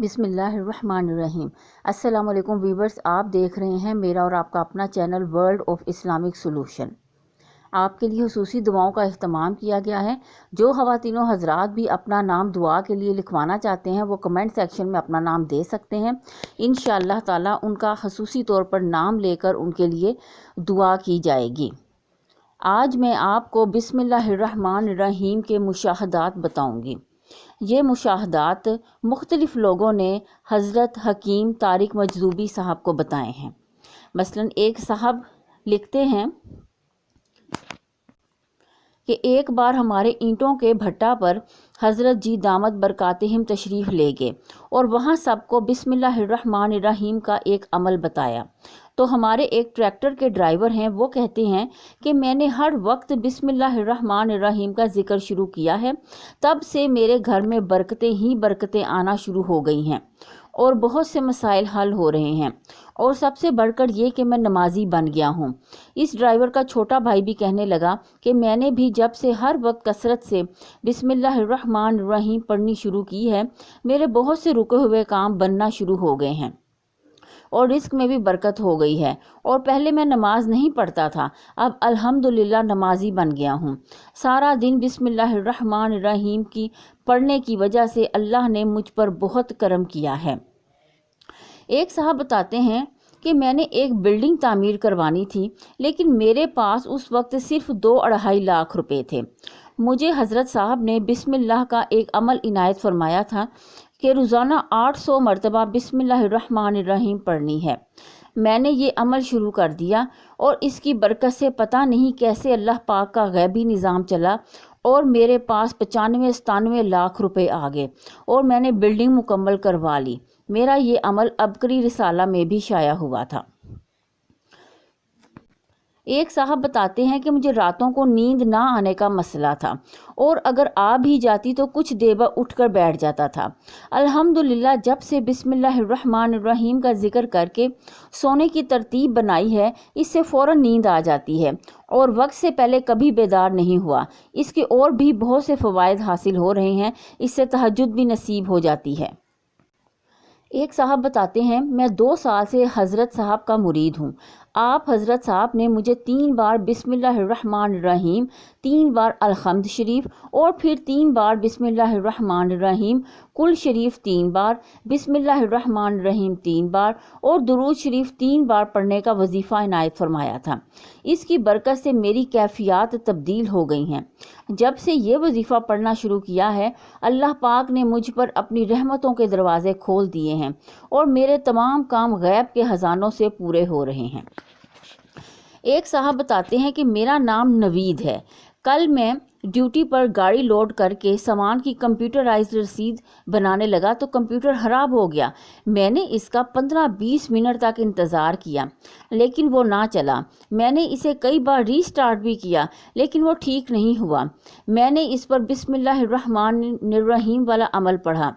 بسم اللہ الرحمن الرحیم۔ السلام علیکم ویورز، آپ دیکھ رہے ہیں میرا اور آپ کا اپنا channel world of Islamic solution. آپ کے لیے خصوصی دعاؤں کا اہتمام کیا گیا ہے۔ جو خواتین و حضرات بھی اپنا نام دعا کے لیے لکھوانا چاہتے ہیں وہ کمنٹ سیکشن میں اپنا نام دے سکتے ہیں۔ انشاءاللہ تعالی ان کا خصوصی طور پر نام لے کر ان کے لیے دعا کی جائے گی۔ آج میں آپ کو بسم اللہ الرحمن الرحیم کے مشاہدات بتاؤں گی۔ یہ مشاہدات مختلف لوگوں نے حضرت حکیم طارق مجذوبی صاحب کو بتائے ہیں۔ مثلا ایک صاحب لکھتے ہیں کہ ایک بار ہمارے اینٹوں کے بھٹا پر حضرت جی دامت برکاتہم تشریف لے گئے اور وہاں سب کو بسم اللہ الرحمن الرحیم کا ایک عمل بتایا۔ تو ہمارے ایک ٹریکٹر کے ڈرائیور ہیں، وہ کہتے ہیں کہ میں نے ہر وقت بسم اللہ الرحمن الرحیم کا ذکر شروع کیا ہے، تب سے میرے گھر میں برکتیں ہی برکتیں آنا شروع ہو گئی ہیں اور بہت سے مسائل حل ہو رہے ہیں، اور سب سے بڑھ کر یہ کہ میں نمازی بن گیا ہوں۔ اس ڈرائیور کا چھوٹا بھائی بھی کہنے لگا کہ میں نے بھی جب سے ہر وقت کثرت سے بسم اللہ الرحمن الرحیم پڑھنی شروع کی ہے، میرے بہت سے رکے ہوئے کام بننا شروع ہو گئے ہیں اور رزق میں بھی برکت ہو گئی ہے، اور پہلے میں نماز نہیں پڑھتا تھا، اب الحمدللہ نمازی بن گیا ہوں۔ سارا دن بسم اللہ الرحمن الرحیم کی پڑھنے کی وجہ سے اللہ نے مجھ پر بہت کرم کیا ہے۔ ایک صاحب بتاتے ہیں کہ میں نے ایک بلڈنگ تعمیر کروانی تھی، لیکن میرے پاس اس وقت صرف 2-2.5 لاکھ روپے تھے۔ مجھے حضرت صاحب نے بسم اللہ کا ایک عمل عنایت فرمایا تھا کہ روزانہ 800 مرتبہ بسم اللہ الرحمن الرحیم پڑھنی ہے۔ میں نے یہ عمل شروع کر دیا اور اس کی برکت سے پتہ نہیں کیسے اللہ پاک کا غیبی نظام چلا اور میرے پاس 95-97 لاکھ روپے آ گئے اور میں نے بلڈنگ مکمل کروا لی۔ میرا یہ عمل عبقری رسالہ میں بھی شائع ہوا تھا۔ ایک صاحب بتاتے ہیں کہ مجھے راتوں کو نیند نہ آنے کا مسئلہ تھا، اور اگر آ بھی جاتی تو کچھ دیر بعد اٹھ کر بیٹھ جاتا تھا۔ الحمدللہ جب سے بسم اللہ الرحمن الرحیم کا ذکر کر کے سونے کی ترتیب بنائی ہے، اس سے فوراً نیند آ جاتی ہے اور وقت سے پہلے کبھی بیدار نہیں ہوا۔ اس کے اور بھی بہت سے فوائد حاصل ہو رہے ہیں، اس سے تہجد بھی نصیب ہو جاتی ہے۔ ایک صاحب بتاتے ہیں میں 2 سال سے حضرت صاحب کا مرید ہوں۔ آپ حضرت صاحب نے مجھے 3 بار بسم اللہ الرحمن الرحیم، 3 بار الحمد شریف اور پھر 3 بار بسم اللہ الرحمن الرحیم، کل شریف 3 بار، بسم اللہ الرحمن الرحیم 3 بار اور درود شریف 3 بار پڑھنے کا وظیفہ عنایت فرمایا تھا۔ اس کی برکت سے میری کیفیات تبدیل ہو گئی ہیں۔ جب سے یہ وظیفہ پڑھنا شروع کیا ہے، اللہ پاک نے مجھ پر اپنی رحمتوں کے دروازے کھول دیے ہیں اور میرے تمام کام غیب کے خزانوں سے پورے ہو رہے ہیں۔ ایک صاحب بتاتے ہیں کہ میرا نام نوید ہے۔ کل میں ڈیوٹی پر گاڑی لوڈ کر کے سامان کی کمپیوٹرائزڈ رسید بنانے لگا تو کمپیوٹر خراب ہو گیا۔ میں نے اس کا 15-20 منٹ تک انتظار کیا لیکن وہ نہ چلا۔ میں نے اسے کئی بار ری سٹارٹ بھی کیا لیکن وہ ٹھیک نہیں ہوا۔ میں نے اس پر بسم اللہ الرحمن الرحیم والا عمل پڑھا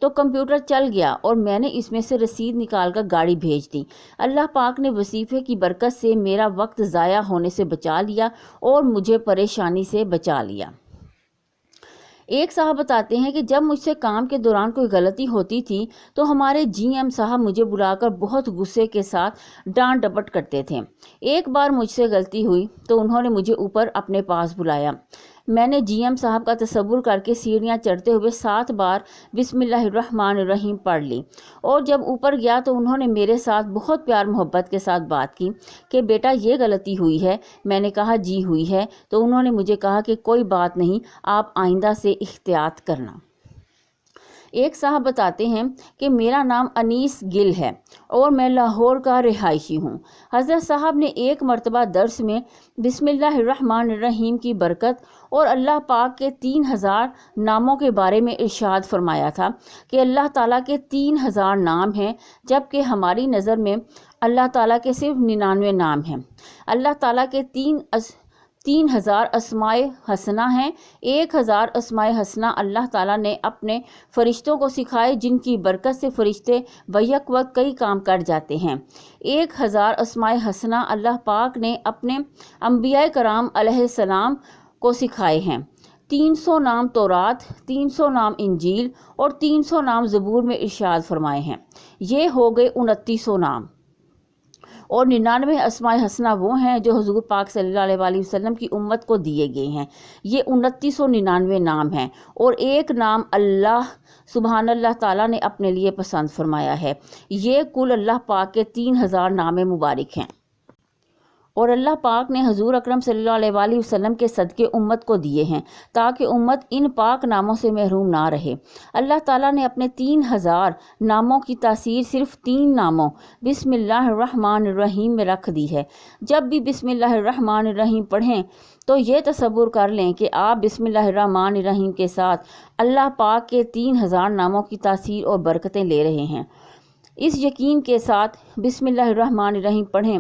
تو کمپیوٹر چل گیا اور میں نے اس میں سے رسید نکال کر گاڑی بھیج دی۔ اللہ پاک نے وظیفے کی برکت سے میرا وقت ضائع ہونے سے بچا لیا اور مجھے پریشانی سے بچا لیا۔ ایک صاحب بتاتے ہیں کہ جب مجھ سے کام کے دوران کوئی غلطی ہوتی تھی تو ہمارے GM صاحب مجھے بلا کر بہت غصے کے ساتھ ڈانٹ ڈپٹ کرتے تھے۔ ایک بار مجھ سے غلطی ہوئی تو انہوں نے مجھے اوپر اپنے پاس بلایا۔ میں نے GM صاحب کا تصور کر کے سیڑھیاں چڑھتے ہوئے 7 بار بسم اللہ الرحمن الرحیم پڑھ لی، اور جب اوپر گیا تو انہوں نے میرے ساتھ بہت پیار محبت کے ساتھ بات کی کہ بیٹا یہ غلطی ہوئی ہے۔ میں نے کہا جی ہوئی ہے، تو انہوں نے مجھے کہا کہ کوئی بات نہیں، آپ آئندہ سے احتیاط کرنا۔ ایک صاحب بتاتے ہیں کہ میرا نام انیس گل ہے اور میں لاہور کا رہائشی ہوں۔ حضرت صاحب نے ایک مرتبہ درس میں بسم اللہ الرحمن الرحیم کی برکت اور اللہ پاک کے 3000 ناموں کے بارے میں ارشاد فرمایا تھا کہ اللہ تعالیٰ کے 3000 نام ہیں، جبکہ ہماری نظر میں اللہ تعالیٰ کے صرف 99 نام ہیں۔ اللہ تعالیٰ کے 3000 اسماء حسنہ ہیں۔ 1000 اسماء حسنہ اللہ تعالیٰ نے اپنے فرشتوں کو سکھائے، جن کی برکت سے فرشتے بیک وقت کئی کام کر جاتے ہیں۔ 1000 اسماء حسنہ اللہ پاک نے اپنے انبیاء کرام علیہ السلام کو سکھائے ہیں۔ 300 نام تورات، 300 نام انجیل اور 300 نام زبور میں ارشاد فرمائے ہیں۔ یہ ہو گئے 2900 نام، اور 99 اسماء حسنہ وہ ہیں جو حضور پاک صلی اللہ علیہ وآلہ وسلم کی امت کو دیے گئے ہیں۔ یہ 2999 نام ہیں، اور ایک نام اللہ سبحان اللہ تعالیٰ نے اپنے لیے پسند فرمایا ہے۔ یہ کل اللہ پاک کے 3000 نام مبارک ہیں، اور اللہ پاک نے حضور اکرم صلی اللہ علیہ وآلہ وسلم کے صدقے امت کو دیے ہیں تاکہ امت ان پاک ناموں سے محروم نہ رہے۔ اللہ تعالیٰ نے اپنے 3000 ناموں کی تاثیر صرف 3 ناموں بسم اللہ الرحمن الرحیم میں رکھ دی ہے۔ جب بھی بسم اللہ الرحمن الرحیم پڑھیں تو یہ تصور کر لیں کہ آپ بسم اللہ الرحمن الرحیم کے ساتھ اللہ پاک کے 3000 ناموں کی تاثیر اور برکتیں لے رہے ہیں۔ اس یقین کے ساتھ بسم اللہ الرحمن الرحیم پڑھیں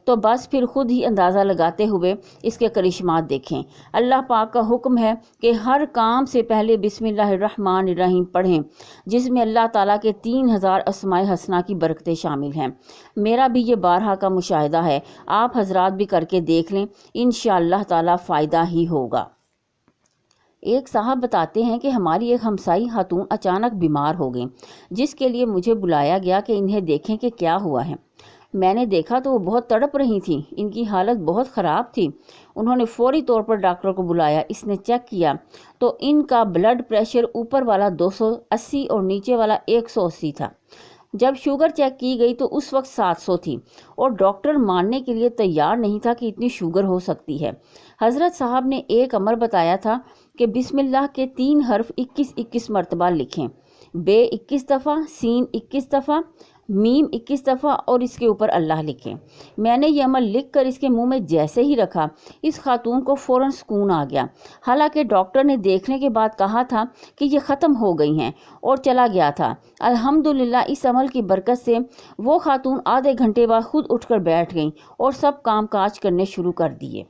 تو بس پھر خود ہی اندازہ لگاتے ہوئے اس کے کرشمات دیکھیں۔ اللہ پاک کا حکم ہے کہ ہر کام سے پہلے بسم اللہ الرحمن الرحیم پڑھیں، جس میں اللہ تعالیٰ کے 3000 اسماء حسنہ کی برکتیں شامل ہیں۔ میرا بھی یہ بارہا کا مشاہدہ ہے، آپ حضرات بھی کر کے دیکھ لیں، انشاءاللہ تعالیٰ فائدہ ہی ہوگا۔ ایک صاحب بتاتے ہیں کہ ہماری ایک ہمسائی خاتون اچانک بیمار ہو گئیں، جس کے لیے مجھے بلایا گیا کہ انہیں دیکھیں کہ کیا ہوا ہے۔ میں نے دیکھا تو وہ بہت تڑپ رہی تھیں، ان کی حالت بہت خراب تھی۔ انہوں نے فوری طور پر ڈاکٹر کو بلایا، اس نے چیک کیا تو ان کا بلڈ پریشر اوپر والا 280 اور نیچے والا 180 تھا۔ جب شوگر چیک کی گئی تو اس وقت 700 تھی، اور ڈاکٹر ماننے کے لیے تیار نہیں تھا کہ اتنی شوگر ہو سکتی ہے۔ حضرت صاحب نے ایک عمل بتایا تھا کہ بسم اللہ کے 3 حرف 21 مرتبہ لکھیں، بے 21 دفعہ، سین 21 دفعہ، میم 21 دفعہ، اور اس کے اوپر اللہ لکھیں۔ میں نے یہ عمل لکھ کر اس کے منہ میں جیسے ہی رکھا، اس خاتون کو فوراً سکون آ گیا، حالانکہ ڈاکٹر نے دیکھنے کے بعد کہا تھا کہ یہ ختم ہو گئی ہیں اور چلا گیا تھا۔ الحمدللہ اس عمل کی برکت سے وہ خاتون آدھے گھنٹے بعد خود اٹھ کر بیٹھ گئیں اور سب کام کاج کرنے شروع کر دیے۔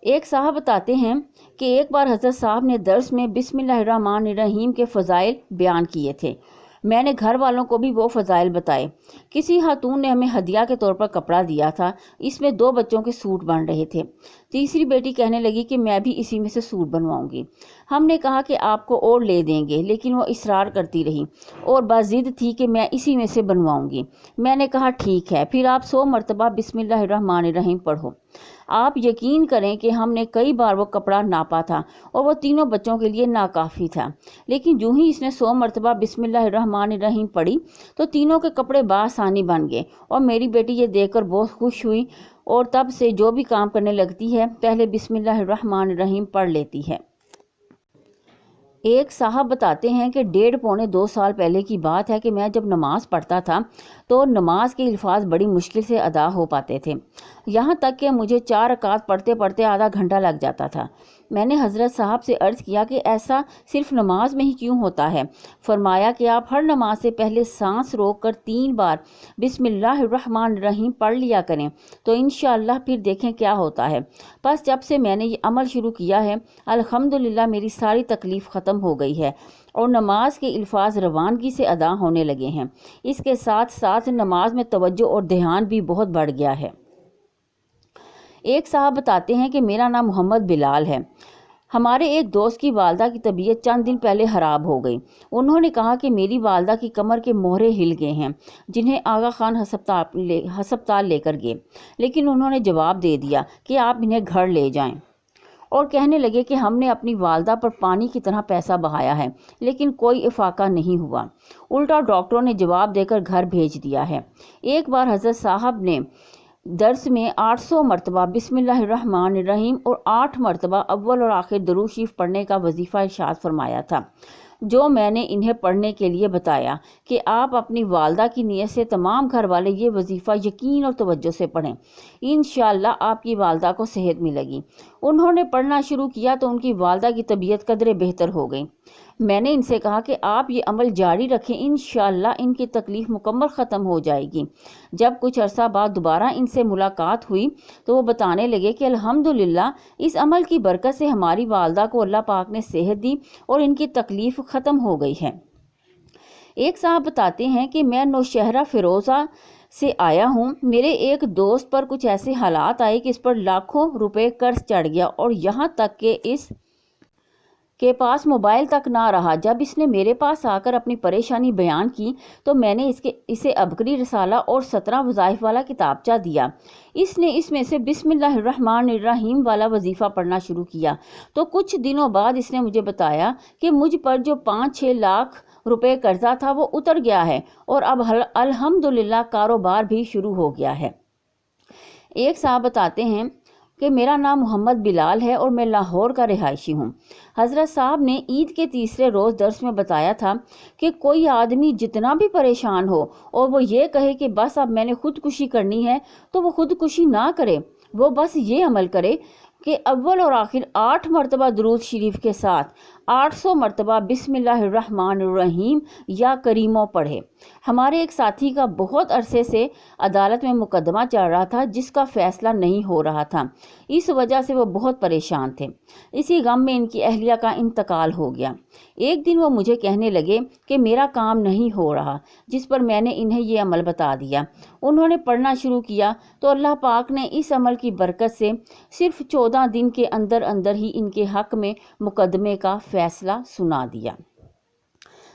ایک صاحب بتاتے ہیں کہ ایک بار حضرت صاحب نے درس میں بسم اللہ الرحمن الرحیم کے فضائل بیان کیے تھے۔ میں نے گھر والوں کو بھی وہ فضائل بتائے۔ کسی خاتون نے ہمیں ہدیہ کے طور پر کپڑا دیا تھا، اس میں 2 بچوں کے سوٹ بن رہے تھے۔ تیسری بیٹی کہنے لگی کہ میں بھی اسی میں سے سوٹ بنواؤں گی۔ ہم نے کہا کہ آپ کو اور لے دیں گے، لیکن وہ اصرار کرتی رہی اور باضد تھی کہ میں اسی میں سے بنواؤں گی۔ میں نے کہا ٹھیک ہے، پھر آپ 100 مرتبہ بسم اللہ الرحمن الرحیم پڑھو۔ آپ یقین کریں کہ ہم نے کئی بار وہ کپڑا ناپا تھا اور وہ تینوں بچوں کے لیے ناکافی تھا، لیکن جو ہی اس نے 100 مرتبہ بسم اللہ الرحمن الرحیم پڑھی تو تینوں کے کپڑے بآسانی بن گئے، اور میری بیٹی یہ دیکھ کر بہت خوش ہوئی، اور تب سے جو بھی کام کرنے لگتی ہے پہلے بسم اللہ الرحمن الرحیم پڑھ لیتی ہے۔ ایک صاحب بتاتے ہیں کہ 1.5-2 سال پہلے کی بات ہے کہ میں جب نماز پڑھتا تھا تو نماز کے الفاظ بڑی مشکل سے ادا ہو پاتے تھے، یہاں تک کہ مجھے 4 رکعات پڑھتے پڑھتے آدھا گھنٹہ لگ جاتا تھا۔ میں نے حضرت صاحب سے عرض کیا کہ ایسا صرف نماز میں ہی کیوں ہوتا ہے؟ فرمایا کہ آپ ہر نماز سے پہلے سانس روک کر 3 بار بسم اللہ الرحمن الرحیم پڑھ لیا کریں تو انشاءاللہ پھر دیکھیں کیا ہوتا ہے۔ بس جب سے میں نے یہ عمل شروع کیا ہے الحمدللہ میری ساری تکلیف ختم ہو گئی ہے اور نماز کے الفاظ روانگی سے ادا ہونے لگے ہیں۔ اس کے ساتھ ساتھ نماز میں توجہ اور دھیان بھی بہت بڑھ گیا ہے۔ ایک صاحب بتاتے ہیں کہ میرا نام محمد بلال ہے۔ ہمارے ایک دوست کی والدہ کی طبیعت چند دن پہلے خراب ہو گئی۔ انہوں نے کہا کہ میری والدہ کی کمر کے مہرے ہل گئے ہیں، جنہیں آغا خان ہسپتال لے کر گئے، لیکن انہوں نے جواب دے دیا کہ آپ انہیں گھر لے جائیں، اور کہنے لگے کہ ہم نے اپنی والدہ پر پانی کی طرح پیسہ بہایا ہے لیکن کوئی افاقہ نہیں ہوا، الٹا ڈاکٹروں نے جواب دے کر گھر بھیج دیا ہے۔ ایک بار حضرت صاحب نے درس میں 800 مرتبہ بسم اللہ الرحمن الرحیم اور 8 مرتبہ اول اور آخر درود شریف پڑھنے کا وظیفہ ارشاد فرمایا تھا، جو میں نے انہیں پڑھنے کے لیے بتایا کہ آپ اپنی والدہ کی نیت سے تمام گھر والے یہ وظیفہ یقین اور توجہ سے پڑھیں، انشاءاللہ آپ کی والدہ کو صحت ملے گی۔ انہوں نے پڑھنا شروع کیا تو ان کی والدہ کی طبیعت قدرے بہتر ہو گئی۔ میں نے ان سے کہا کہ آپ یہ عمل جاری رکھیں، انشاءاللہ ان کی تکلیف مکمل ختم ہو جائے گی۔ جب کچھ عرصہ بعد دوبارہ ان سے ملاقات ہوئی تو وہ بتانے لگے کہ الحمدللہ اس عمل کی برکت سے ہماری والدہ کو اللہ پاک نے صحت دی اور ان کی تکلیف ختم ہو گئی ہے۔ ایک صاحب بتاتے ہیں کہ میں نوشہرہ فیروزہ سے آیا ہوں۔ میرے ایک دوست پر کچھ ایسے حالات آئے کہ اس پر لاکھوں روپے قرض چڑھ گیا اور یہاں تک کہ اس کے پاس موبائل تک نہ رہا۔ جب اس نے میرے پاس آ کر اپنی پریشانی بیان کی تو میں نے اسے عبقری رسالہ اور 17 وظائف والا کتابچہ دیا۔ اس نے اس میں سے بسم اللہ الرحمن الرحیم والا وظیفہ پڑھنا شروع کیا تو کچھ دنوں بعد اس نے مجھے بتایا کہ مجھ پر جو 5-6 لاکھ روپے قرضہ تھا وہ اتر گیا ہے اور اب الحمدللہ کاروبار بھی شروع ہو گیا ہے۔ ایک صاحب بتاتے ہیں کہ میرا نام محمد بلال ہے اور میں لاہور کا رہائشی ہوں۔ حضرت صاحب نے عید کے تیسرے روز درس میں بتایا تھا کہ کوئی آدمی جتنا بھی پریشان ہو اور وہ یہ کہے کہ بس اب میں نے خودکشی کرنی ہے تو وہ خودکشی نہ کرے، وہ بس یہ عمل کرے کہ اول اور آخر 8 مرتبہ درود شریف کے ساتھ 800 مرتبہ بسم اللہ الرحمن الرحیم یا کریموں پڑھے۔ ہمارے ایک ساتھی کا بہت عرصے سے عدالت میں مقدمہ چل رہا تھا جس کا فیصلہ نہیں ہو رہا تھا، اس وجہ سے وہ بہت پریشان تھے۔ اسی غم میں ان کی اہلیہ کا انتقال ہو گیا۔ ایک دن وہ مجھے کہنے لگے کہ میرا کام نہیں ہو رہا، جس پر میں نے انہیں یہ عمل بتا دیا۔ انہوں نے پڑھنا شروع کیا تو اللہ پاک نے اس عمل کی برکت سے صرف 14 دن کے اندر اندر ہی ان کے حق میں مقدمے کا فیصلہ سنا دیا۔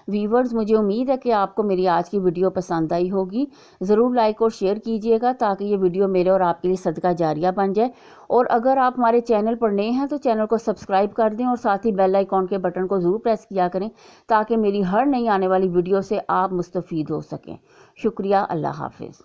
ویورز، مجھے امید ہے کہ آپ کو میری آج کی ویڈیو پسند آئی ہوگی۔ ضرور لائک اور شیئر کیجئے گا تاکہ یہ ویڈیو میرے اور آپ کے لیے صدقہ جاریہ بن جائے، اور اگر آپ ہمارے چینل پر نئے ہیں تو چینل کو سبسکرائب کر دیں اور ساتھ ہی بیل آئیکن کے بٹن کو ضرور پریس کیا کریں تاکہ میری ہر نئی آنے والی ویڈیو سے آپ مستفید ہو سکیں۔ شکریہ، اللہ حافظ۔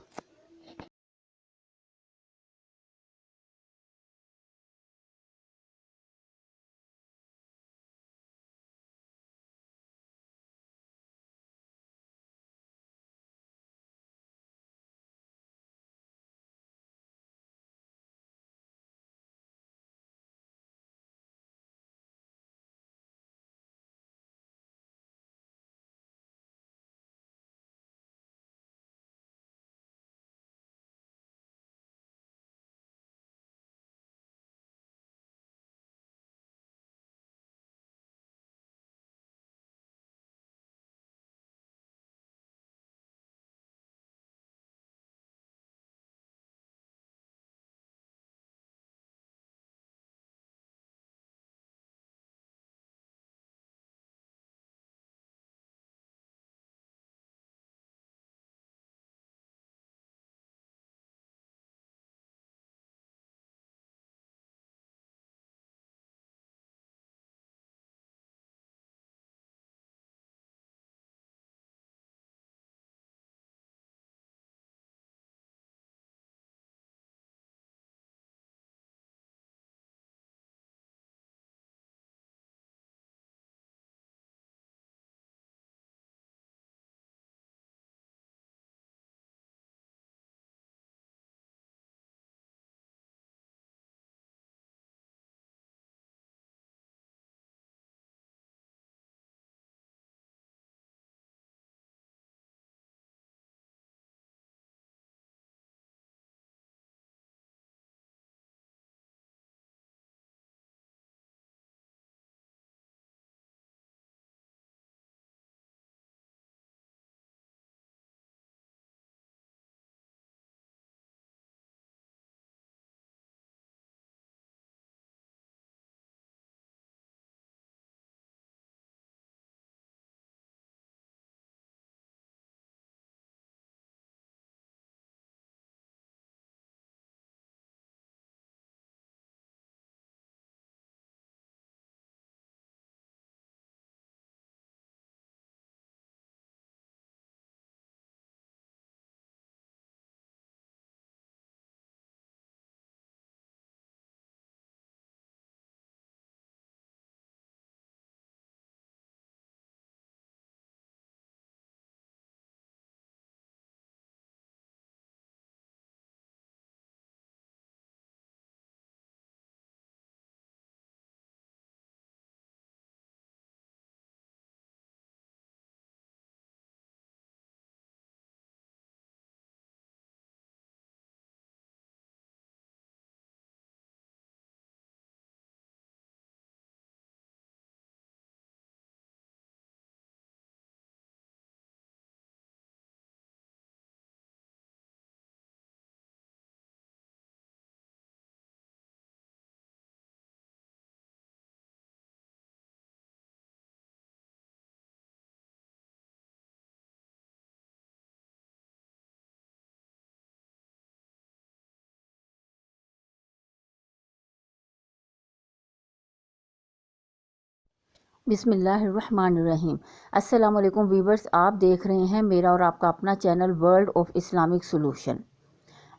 بسم اللہ الرحمن الرحیم۔ السلام علیکم ویورز، آپ دیکھ رہے ہیں میرا اور آپ کا اپنا channel world of Islamic solution.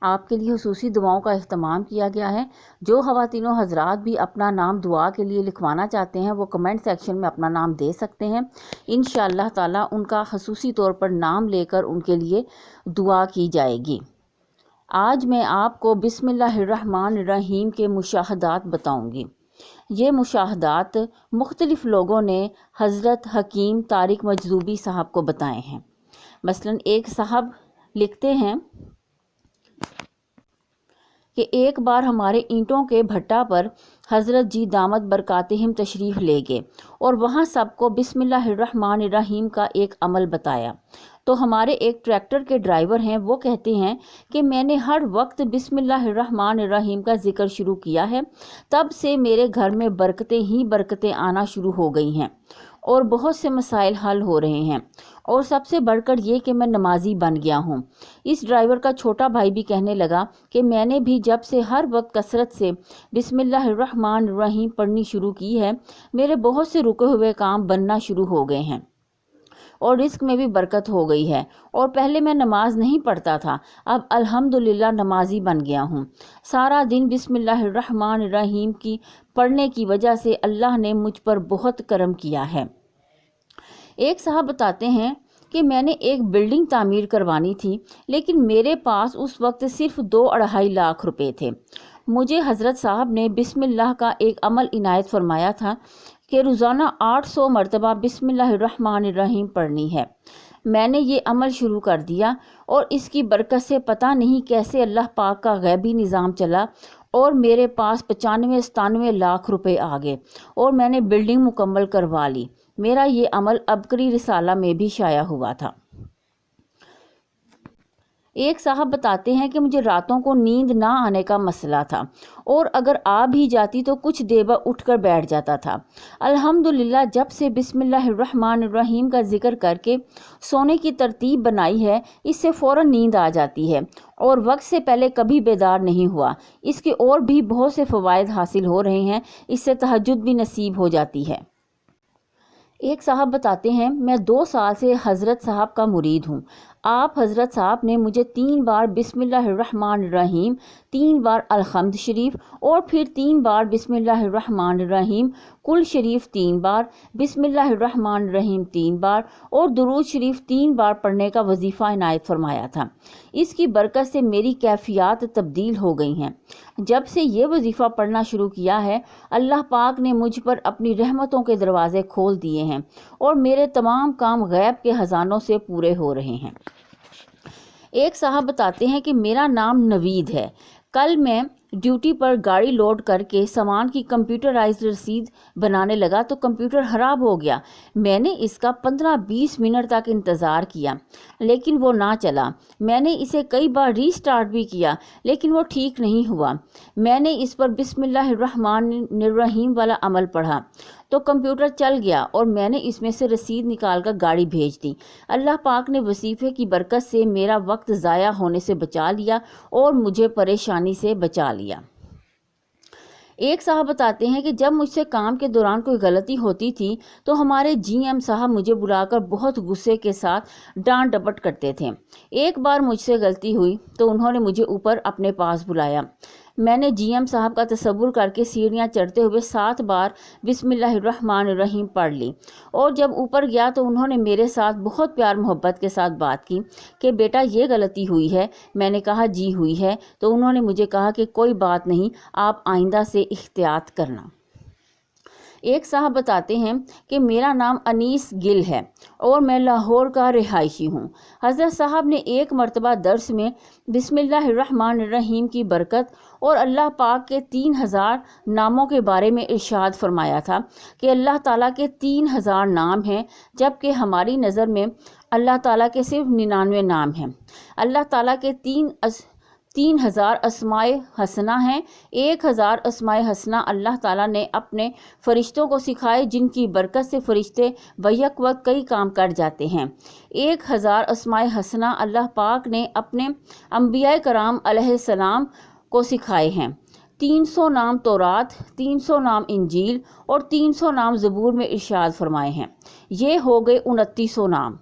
آپ کے لیے خصوصی دعاؤں کا اہتمام کیا گیا ہے۔ جو خواتین و حضرات بھی اپنا نام دعا کے لیے لکھوانا چاہتے ہیں وہ کمنٹ سیکشن میں اپنا نام دے سکتے ہیں۔ انشاءاللہ تعالی ان کا خصوصی طور پر نام لے کر ان کے لیے دعا کی جائے گی۔ آج میں آپ کو بسم اللہ الرحمن الرحیم کے مشاہدات بتاؤں گی۔ یہ مشاہدات مختلف لوگوں نے حضرت حکیم طارق مجذوبی صاحب کو بتائے ہیں۔ مثلا ایک صاحب لکھتے ہیں کہ ایک بار ہمارے اینٹوں کے بھٹا پر حضرت جی دامت برکاتہم تشریف لے گئے اور وہاں سب کو بسم اللہ الرحمن الرحیم کا ایک عمل بتایا۔ تو ہمارے ایک ٹریکٹر کے ڈرائیور ہیں، وہ کہتے ہیں کہ میں نے ہر وقت بسم اللہ الرحمن الرحیم کا ذکر شروع کیا ہے، تب سے میرے گھر میں برکتیں ہی برکتیں آنا شروع ہو گئی ہیں اور بہت سے مسائل حل ہو رہے ہیں، اور سب سے بڑھ کر یہ کہ میں نمازی بن گیا ہوں۔ اس ڈرائیور کا چھوٹا بھائی بھی کہنے لگا کہ میں نے بھی جب سے ہر وقت کثرت سے بسم اللہ الرحمن الرحیم پڑھنی شروع کی ہے، میرے بہت سے رکے ہوئے کام بننا شروع ہو گئے ہیں اور رزق میں بھی برکت ہو گئی ہے، اور پہلے میں نماز نہیں پڑھتا تھا، اب الحمدللہ نمازی بن گیا ہوں۔ سارا دن بسم اللہ الرحمن الرحیم کی پڑھنے کی وجہ سے اللہ نے مجھ پر بہت کرم کیا ہے۔ ایک صاحب بتاتے ہیں کہ میں نے ایک بلڈنگ تعمیر کروانی تھی، لیکن میرے پاس اس وقت صرف 2-2.5 لاکھ روپے تھے۔ مجھے حضرت صاحب نے بسم اللہ کا ایک عمل عنایت فرمایا تھا کہ روزانہ 800 مرتبہ بسم اللہ الرحمن الرحیم پڑھنی ہے۔ میں نے یہ عمل شروع کر دیا اور اس کی برکت سے پتہ نہیں کیسے اللہ پاک کا غیبی نظام چلا اور میرے پاس 95-97 لاکھ روپے آ گئے اور میں نے بلڈنگ مکمل کروا لی۔ میرا یہ عمل عبقری رسالہ میں بھی شائع ہوا تھا۔ ایک صاحب بتاتے ہیں کہ مجھے راتوں کو نیند نہ آنے کا مسئلہ تھا اور اگر آ بھی جاتی تو کچھ دیر بعد اٹھ کر بیٹھ جاتا تھا۔ الحمدللہ جب سے بسم اللہ الرحمن الرحیم کا ذکر کر کے سونے کی ترتیب بنائی ہے، اس سے فوراً نیند آ جاتی ہے اور وقت سے پہلے کبھی بیدار نہیں ہوا۔ اس کے اور بھی بہت سے فوائد حاصل ہو رہے ہیں، اس سے تہجد بھی نصیب ہو جاتی ہے۔ ایک صاحب بتاتے ہیں میں 2 سال سے حضرت صاحب کا مرید ہوں۔ آپ حضرت صاحب نے مجھے 3 بار بسم اللہ الرحمن الرحیم، 3 بار الحمد شریف اور پھر 3 بار بسم اللہ الرحمن الرحیم، کل شریف 3 بار، بسم اللہ الرحمن الرحیم 3 بار اور درود شریف 3 بار پڑھنے کا وظیفہ عنایت فرمایا تھا۔ اس کی برکت سے میری کیفیات تبدیل ہو گئی ہیں۔ جب سے یہ وظیفہ پڑھنا شروع کیا ہے، اللہ پاک نے مجھ پر اپنی رحمتوں کے دروازے کھول دیے ہیں اور میرے تمام کام غیب کے خزانوں سے پورے ہو رہے ہیں۔ ایک صاحب بتاتے ہیں کہ میرا نام نوید ہے۔ کل میں ڈیوٹی پر گاڑی لوڈ کر کے سامان کی کمپیوٹرائزڈ رسید بنانے لگا تو کمپیوٹر خراب ہو گیا۔ میں نے اس کا 15-20 منٹ تک انتظار کیا لیکن وہ نہ چلا۔ میں نے اسے کئی بار ری سٹارٹ بھی کیا لیکن وہ ٹھیک نہیں ہوا۔ میں نے اس پر بسم اللہ الرحمن الرحیم والا عمل پڑھا تو کمپیوٹر چل گیا اور میں نے اس میں سے رسید نکال کر گاڑی بھیج دی۔ اللہ پاک نے وظیفے کی برکت سے میرا وقت ضائع ہونے سے بچا لیا اور مجھے پریشانی سے بچا لیا۔ ایک صاحب بتاتے ہیں کہ جب مجھ سے کام کے دوران کوئی غلطی ہوتی تھی تو ہمارے GM صاحب مجھے بلا کر بہت غصے کے ساتھ ڈانٹ ڈپٹ کرتے تھے۔ ایک بار مجھ سے غلطی ہوئی تو انہوں نے مجھے اوپر اپنے پاس بلایا۔ میں نے GM صاحب کا تصور کر کے سیڑھیاں چڑھتے ہوئے 7 بار بسم اللہ الرحمن الرحیم پڑھ لی اور جب اوپر گیا تو انہوں نے میرے ساتھ بہت پیار محبت کے ساتھ بات کی کہ بیٹا یہ غلطی ہوئی ہے۔ میں نے کہا جی ہوئی ہے، تو انہوں نے مجھے کہا کہ کوئی بات نہیں، آپ آئندہ سے احتیاط کرنا۔ ایک صاحب بتاتے ہیں کہ میرا نام انیس گل ہے اور میں لاہور کا رہائشی ہوں۔ حضرت صاحب نے ایک مرتبہ درس میں بسم اللہ الرحمن الرحیم کی برکت اور اللہ پاک کے 3000 ناموں کے بارے میں ارشاد فرمایا تھا کہ اللہ تعالیٰ کے 3000 نام ہیں، جبکہ ہماری نظر میں اللہ تعالیٰ کے صرف 99 نام ہیں۔ اللہ تعالیٰ کے 3000 اسماء حسنہ ہیں۔ 1000 اسماء حسنہ اللہ تعالیٰ نے اپنے فرشتوں کو سکھائے، جن کی برکت سے فرشتے بیک وقت کئی کام کر جاتے ہیں۔ 1000 اسماء حسنہ اللہ پاک نے اپنے انبیاء کرام علیہ السلام کو سکھائے ہیں 300 نام تورات، 300 نام انجیل اور 300 نام زبور میں ارشاد فرمائے ہیں۔ یہ ہو گئے 2900 نام،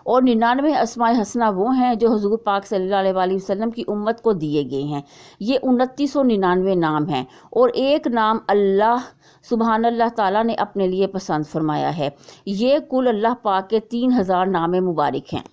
اور 99 اسماء حسنہ وہ ہیں جو حضور پاک صلی اللہ علیہ وآلہ وسلم کی امت کو دیے گئے ہیں۔ یہ 2999 نام ہیں، اور ایک نام اللہ سبحان اللہ تعالیٰ نے اپنے لیے پسند فرمایا ہے۔ یہ کل اللہ پاک کے 3000 نام مبارک ہیں،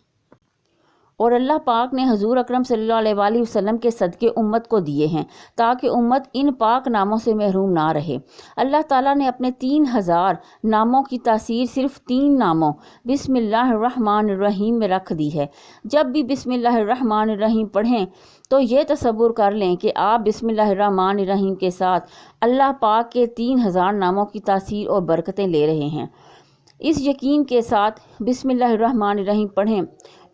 اور اللہ پاک نے حضور اکرم صلی اللہ علیہ وآلہ وسلم کے صدقے امت کو دیے ہیں تاکہ امت ان پاک ناموں سے محروم نہ رہے۔ اللہ تعالیٰ نے اپنے 3000 ناموں کی تاثیر صرف 3 ناموں بسم اللہ الرحمن الرحیم میں رکھ دی ہے۔ جب بھی بسم اللہ الرحمن الرحیم پڑھیں تو یہ تصور کر لیں کہ آپ بسم اللہ الرحمن الرحیم کے ساتھ اللہ پاک کے 3000 ناموں کی تاثیر اور برکتیں لے رہے ہیں۔ اس یقین کے ساتھ بسم اللہ الرحمن الرحیم پڑھیں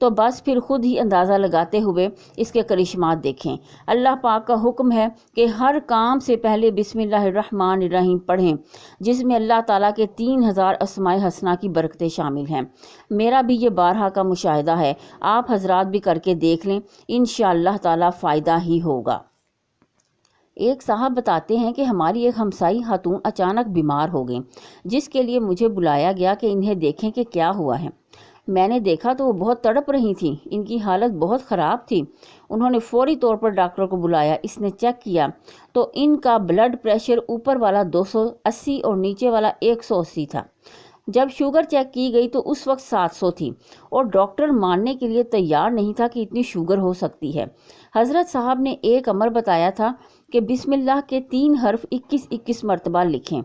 تو بس پھر خود ہی اندازہ لگاتے ہوئے اس کے کرشمات دیکھیں۔ اللہ پاک کا حکم ہے کہ ہر کام سے پہلے بسم اللہ الرحمن الرحیم پڑھیں، جس میں اللہ تعالیٰ کے 3000 اسماء حسنہ کی برکتیں شامل ہیں۔ میرا بھی یہ بارہا کا مشاہدہ ہے، آپ حضرات بھی کر کے دیکھ لیں، انشاءاللہ تعالیٰ فائدہ ہی ہوگا۔ ایک صاحب بتاتے ہیں کہ ہماری ایک ہمسائی خاتون اچانک بیمار ہو گئیں، جس کے لیے مجھے بلایا گیا کہ انہیں دیکھیں کہ کیا ہوا ہے۔ میں نے دیکھا تو وہ بہت تڑپ رہی تھیں، ان کی حالت بہت خراب تھی۔ انہوں نے فوری طور پر ڈاکٹر کو بلایا، اس نے چیک کیا تو ان کا بلڈ پریشر اوپر والا 280 اور نیچے والا 180 تھا۔ جب شوگر چیک کی گئی تو اس وقت 700 تھی، اور ڈاکٹر ماننے کے لیے تیار نہیں تھا کہ اتنی شوگر ہو سکتی ہے۔ حضرت صاحب نے ایک عمل بتایا تھا کہ بسم اللہ کے 3 حرف 21 مرتبہ لکھیں،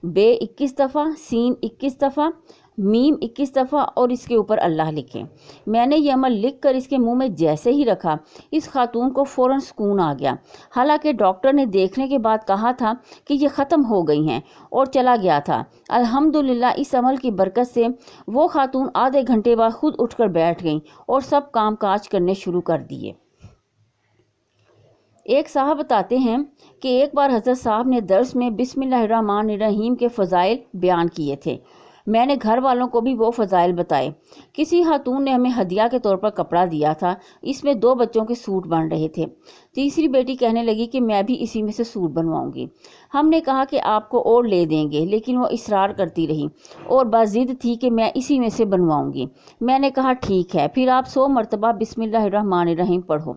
بے 21 دفعہ، سین 21 دفعہ، میم 21 دفعہ اور اس کے اوپر اللہ لکھیں۔ میں نے یہ عمل لکھ کر اس کے منہ میں جیسے ہی رکھا، اس خاتون کو فوراً سکون آ گیا، حالانکہ ڈاکٹر نے دیکھنے کے بعد کہا تھا کہ یہ ختم ہو گئی ہیں، اور چلا گیا تھا۔ الحمدللہ اس عمل کی برکت سے وہ خاتون آدھے گھنٹے بعد خود اٹھ کر بیٹھ گئیں اور سب کام کاج کرنے شروع کر دیے۔ ایک صاحب بتاتے ہیں کہ ایک بار حضرت صاحب نے درس میں بسم اللہ الرحمن الرحیم کے فضائل بیان کیے تھے۔ میں نے گھر والوں کو بھی وہ فضائل بتائے۔ کسی خاتون نے ہمیں ہدیہ کے طور پر کپڑا دیا تھا، اس میں 2 بچوں کے سوٹ بن رہے تھے۔ تیسری بیٹی کہنے لگی کہ میں بھی اسی میں سے سوٹ بنواؤں گی۔ ہم نے کہا کہ آپ کو اور لے دیں گے، لیکن وہ اصرار کرتی رہی اور باضد تھی کہ میں اسی میں سے بنواؤں گی۔ میں نے کہا ٹھیک ہے، پھر آپ 100 مرتبہ بسم اللہ الرحمن الرحیم پڑھو۔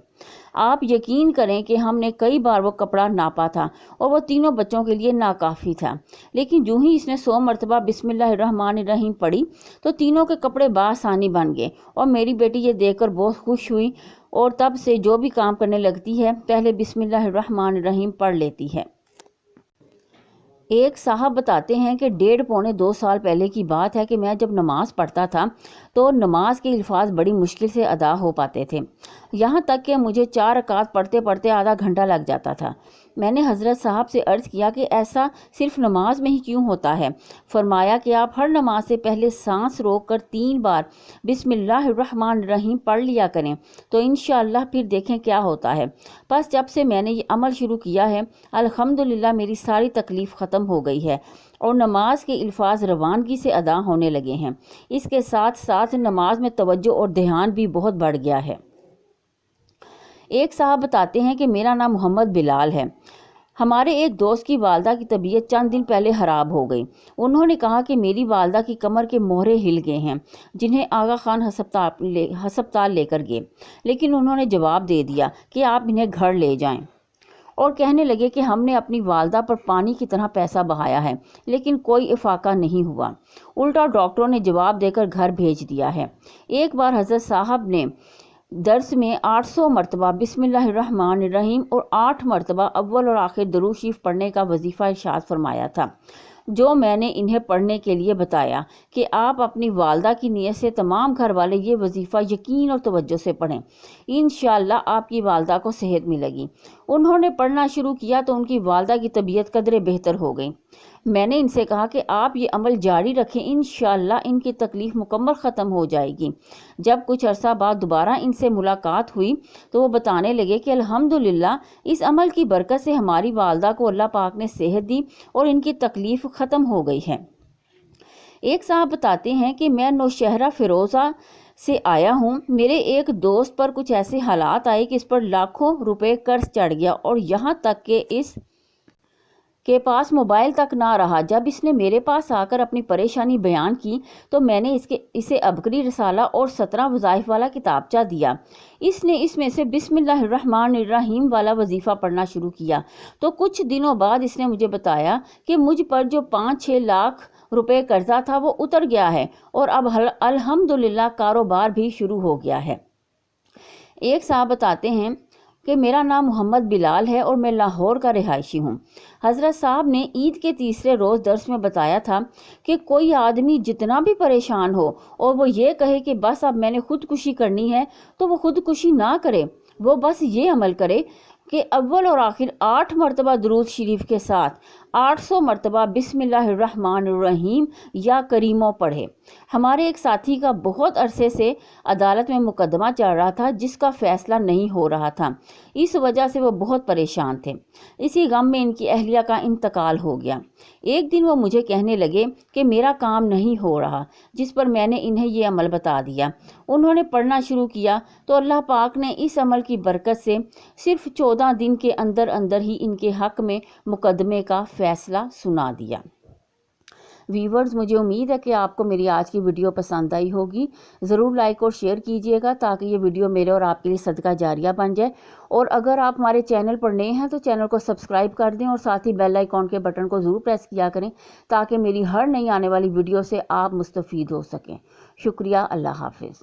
آپ یقین کریں کہ ہم نے کئی بار وہ کپڑا ناپا تھا اور وہ تینوں بچوں کے لیے ناکافی تھا، لیکن جو ہی اس نے 100 مرتبہ بسم اللہ الرحمن الرحیم پڑھی تو تینوں کے کپڑے بآسانی بن گئے، اور میری بیٹی یہ دیکھ کر بہت خوش ہوئی، اور تب سے جو بھی کام کرنے لگتی ہے پہلے بسم اللہ الرحمن الرحیم پڑھ لیتی ہے۔ ایک صاحب بتاتے ہیں کہ 1.5-2 سال پہلے کی بات ہے کہ میں جب نماز پڑھتا تھا تو نماز کے الفاظ بڑی مشکل سے ادا ہو پاتے تھے، یہاں تک کہ مجھے 4 رکعات پڑھتے پڑھتے آدھا گھنٹہ لگ جاتا تھا۔ میں نے حضرت صاحب سے عرض کیا کہ ایسا صرف نماز میں ہی کیوں ہوتا ہے؟ فرمایا کہ آپ ہر نماز سے پہلے سانس روک کر 3 بار بسم اللہ الرحمن الرحیم پڑھ لیا کریں تو انشاءاللہ پھر دیکھیں کیا ہوتا ہے۔ بس جب سے میں نے یہ عمل شروع کیا ہے الحمدللہ میری ساری تکلیف ختم ہو گئی ہے، اور نماز کے الفاظ روانگی سے ادا ہونے لگے ہیں۔ اس کے ساتھ ساتھ نماز میں توجہ اور دھیان بھی بہت بڑھ گیا ہے۔ ایک صاحب بتاتے ہیں کہ میرا نام محمد بلال ہے۔ ہمارے ایک دوست کی والدہ کی طبیعت چند دن پہلے خراب ہو گئی۔ انہوں نے کہا کہ میری والدہ کی کمر کے مہرے ہل گئے ہیں، جنہیں آغا خان ہسپتال لے کر گئے، لیکن انہوں نے جواب دے دیا کہ آپ انہیں گھر لے جائیں، اور کہنے لگے کہ ہم نے اپنی والدہ پر پانی کی طرح پیسہ بہایا ہے لیکن کوئی افاقہ نہیں ہوا، الٹا ڈاکٹروں نے جواب دے کر گھر بھیج دیا ہے۔ ایک بار حضرت صاحب نے درس میں 800 مرتبہ بسم اللہ الرحمن الرحیم اور 8 مرتبہ اول اور آخر درود شریف پڑھنے کا وظیفہ ارشاد فرمایا تھا، جو میں نے انہیں پڑھنے کے لیے بتایا کہ آپ اپنی والدہ کی نیت سے تمام گھر والے یہ وظیفہ یقین اور توجہ سے پڑھیں، انشاءاللہ آپ کی والدہ کو صحت ملے گی۔ انہوں نے پڑھنا شروع کیا تو ان کی والدہ کی طبیعت قدرے بہتر ہو گئی۔ میں نے ان سے کہا کہ آپ یہ عمل جاری رکھیں، انشاءاللہ ان کی تکلیف مکمل ختم ہو جائے گی۔ جب کچھ عرصہ بعد دوبارہ ان سے ملاقات ہوئی تو وہ بتانے لگے کہ الحمدللہ اس عمل کی برکت سے ہماری والدہ کو اللہ پاک نے صحت دی اور ان کی تکلیف ختم ہو گئی ہے۔ ایک صاحب بتاتے ہیں کہ میں نوشہرہ سے آیا ہوں۔ میرے ایک دوست پر کچھ ایسے حالات آئے کہ اس پر لاکھوں روپے قرض چڑھ گیا اور یہاں تک کہ اس کے پاس موبائل تک نہ رہا۔ جب اس نے میرے پاس آ کر اپنی پریشانی بیان کی تو میں نے اسے عبقری رسالہ اور 17 وظائف والا کتابچہ دیا۔ اس نے اس میں سے بسم اللہ الرحمن الرحیم والا وظیفہ پڑھنا شروع کیا تو کچھ دنوں بعد اس نے مجھے بتایا کہ مجھ پر جو 5-6 لاکھ روپے قرضہ تھا وہ اتر گیا ہے اور اب الحمدللہ کاروبار بھی شروع ہو گیا ہے۔ ایک صاحب بتاتے ہیں کہ میرا نام محمد بلال ہے اور میں لاہور کا رہائشی ہوں۔ حضرت صاحب نے عید کے تیسرے روز درس میں بتایا تھا کہ کوئی آدمی جتنا بھی پریشان ہو اور وہ یہ کہے کہ بس اب میں نے خودکشی کرنی ہے تو وہ خودکشی نہ کرے، وہ بس یہ عمل کرے کہ اول اور آخر 8 مرتبہ درود شریف کے ساتھ 800 مرتبہ بسم اللہ الرحمن الرحیم یا کریموں پڑھے۔ ہمارے ایک ساتھی کا بہت عرصے سے عدالت میں مقدمہ چل رہا تھا جس کا فیصلہ نہیں ہو رہا تھا، اس وجہ سے وہ بہت پریشان تھے۔ اسی غم میں ان کی اہلیہ کا انتقال ہو گیا۔ ایک دن وہ مجھے کہنے لگے کہ میرا کام نہیں ہو رہا، جس پر میں نے انہیں یہ عمل بتا دیا۔ انہوں نے پڑھنا شروع کیا تو اللہ پاک نے اس عمل کی برکت سے صرف 14 دن کے اندر اندر ہی ان کے حق میں مقدمے کا فیصلہ سنا دیا۔ ویورز، مجھے امید ہے کہ آپ کو میری آج کی ویڈیو پسند آئی ہوگی۔ ضرور لائک اور شیئر کیجئے گا تاکہ یہ ویڈیو میرے اور آپ کے لیے صدقہ جاریہ بن جائے، اور اگر آپ ہمارے چینل پر نئے ہیں تو چینل کو سبسکرائب کر دیں اور ساتھ ہی بیل آئیکن کے بٹن کو ضرور پریس کیا کریں تاکہ میری ہر نئی آنے والی ویڈیو سے آپ مستفید ہو سکیں۔ شکریہ، اللہ حافظ۔